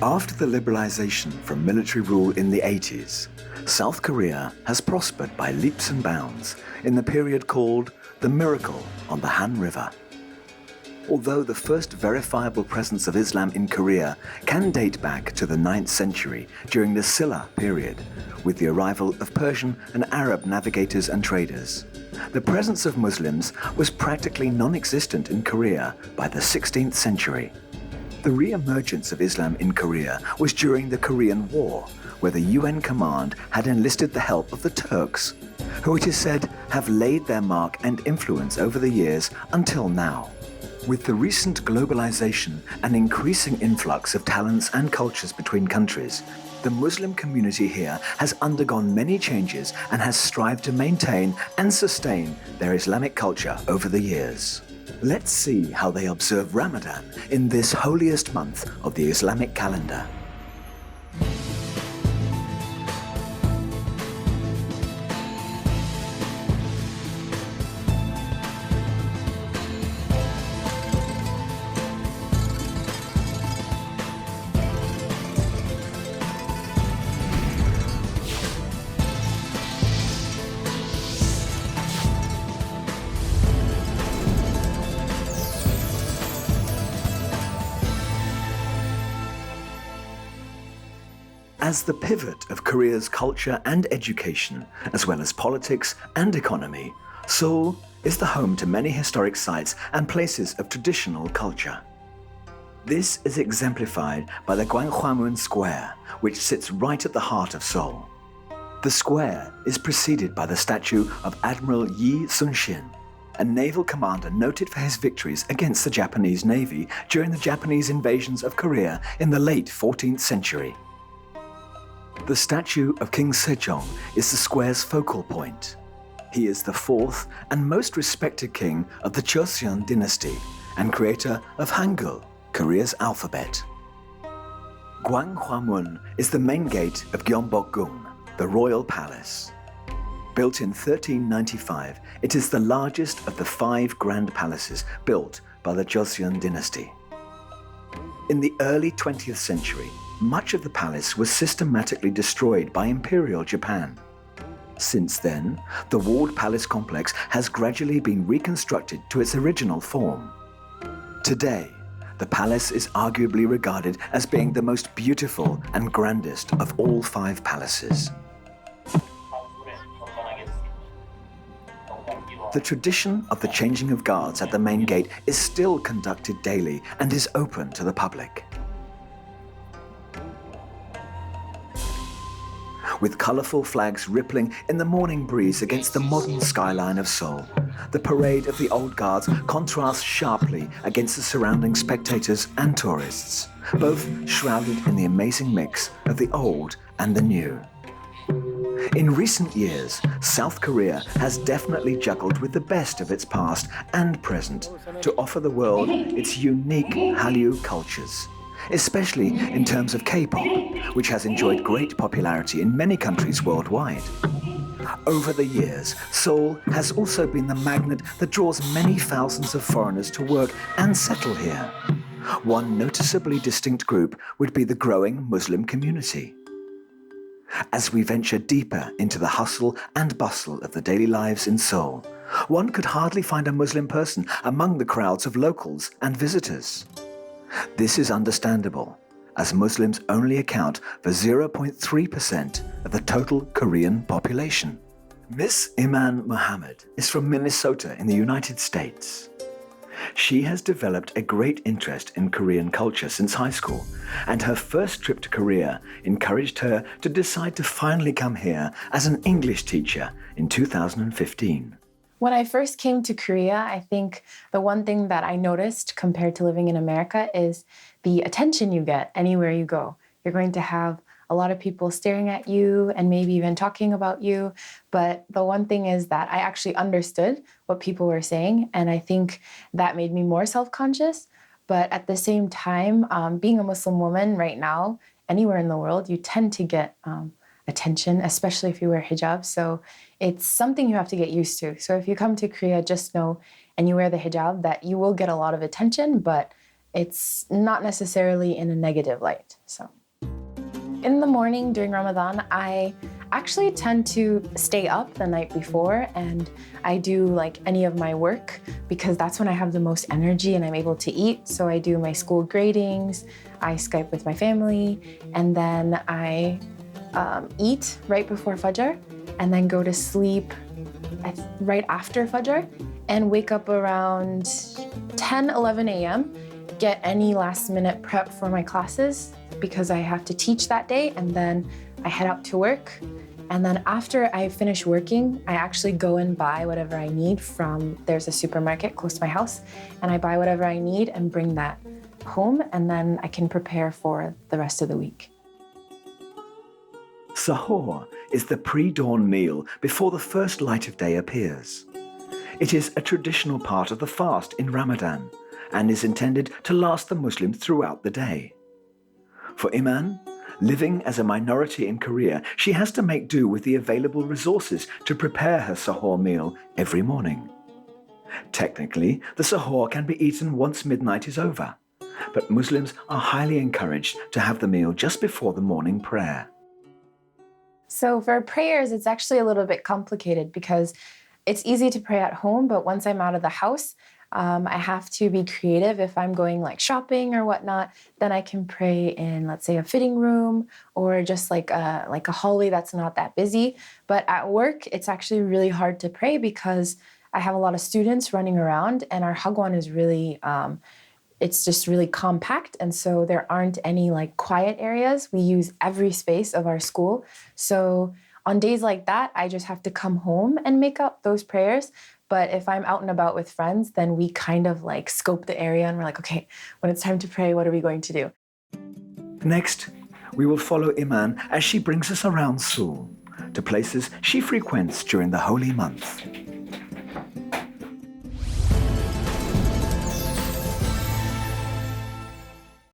After the liberalization from military rule in the 80s, South Korea has prospered by leaps and bounds in the period called the Miracle on the Han River. Although the first verifiable presence of Islam in Korea can date back to the 9th century during the Silla period, with the arrival of Persian and Arab navigators and traders, the presence of Muslims was practically non-existent in Korea by the 16th century. The re-emergence of Islam in Korea was during the Korean War, where the UN command had enlisted the help of the Turks, who it is said have laid their mark and influence over the years until now. With the recent globalization and increasing influx of talents and cultures between countries, the Muslim community here has undergone many changes and has strived to maintain and sustain their Islamic culture over the years. Let's see how they observe Ramadan in this holiest month of the Islamic calendar. As the pivot of Korea's culture and education, as well as politics and economy, Seoul is the home to many historic sites and places of traditional culture. This is exemplified by the Gwanghwamun Square, which sits right at the heart of Seoul. The square is preceded by the statue of Admiral Yi Sun-shin, a naval commander noted for his victories against the Japanese Navy during the Japanese invasions of Korea in the late 14th century. The statue of King Sejong is the square's focal point. He is the fourth and most respected king of the Joseon dynasty and creator of Hangul, Korea's alphabet. Gwanghwamun is the main gate of Gyeongbokgung, the royal palace. Built in 1395, it is the largest of the 5 grand palaces built by the Joseon dynasty. In the early 20th century, much of the palace was systematically destroyed by Imperial Japan. Since then, the walled palace complex has gradually been reconstructed to its original form. Today, the palace is arguably regarded as being the most beautiful and grandest of all 5 palaces. The tradition of the changing of guards at the main gate is still conducted daily and is open to the public. With colourful flags rippling in the morning breeze against the modern skyline of Seoul, the parade of the old guards contrasts sharply against the surrounding spectators and tourists, both shrouded in the amazing mix of the old and the new. In recent years, South Korea has definitely juggled with the best of its past and present to offer the world its unique Hallyu cultures, especially in terms of K-pop, which has enjoyed great popularity in many countries worldwide. Over the years, Seoul has also been the magnet that draws many thousands of foreigners to work and settle here. One noticeably distinct group would be the growing Muslim community. As we venture deeper into the hustle and bustle of the daily lives in Seoul, one could hardly find a Muslim person among the crowds of locals and visitors. This is understandable, as Muslims only account for 0.3% of the total Korean population. Miss Iman Mohamed is from Minnesota in the United States. She has developed a great interest in Korean culture since high school, and her first trip to Korea encouraged her to decide to finally come here as an English teacher in 2015. When I first came to Korea, I think the one thing that I noticed compared to living in America is the attention you get anywhere you go. You're going to have a lot of people staring at you and maybe even talking about you. But the one thing is that I actually understood what people were saying, and I think that made me more self-conscious. But at the same time, being a Muslim woman right now, anywhere in the world, you tend to get attention, especially if you wear hijab. So it's something you have to get used to. So if you come to Korea, just know, and you wear the hijab, that you will get a lot of attention, but it's not necessarily in a negative light. So in the morning during Ramadan, I actually tend to stay up the night before and I do like any of my work because that's when I have the most energy and I'm able to eat. So I do my school gradings, I Skype with my family, and then I eat right before Fajr and then go to sleep right after Fajr and wake up around 10, 11 a.m., get any last minute prep for my classes because I have to teach that day, and then I head out to work. And then after I finish working, I actually go and buy whatever I need there's a supermarket close to my house, and I buy whatever I need and bring that home, and then I can prepare for the rest of the week. Sahur is the pre-dawn meal before the first light of day appears. It is a traditional part of the fast in Ramadan and is intended to last the Muslims throughout the day. For Iman, living as a minority in Korea, she has to make do with the available resources to prepare her sahur meal every morning. Technically, the sahur can be eaten once midnight is over, but Muslims are highly encouraged to have the meal just before the morning prayer. So for prayers, it's actually a little bit complicated because it's easy to pray at home, but once I'm out of the house, I have to be creative. If I'm going like shopping or whatnot, then I can pray in, let's say, a fitting room or just like a hallway that's not that busy. But at work, it's actually really hard to pray because I have a lot of students running around and our hagwon is really, it's just really compact. And so there aren't any like quiet areas. We use every space of our school. So on days like that, I just have to come home and make up those prayers. But if I'm out and about with friends, then we kind of like scope the area and we're like, okay, when it's time to pray, what are we going to do? Next, we will follow Iman as she brings us around Seoul to places she frequents during the holy month.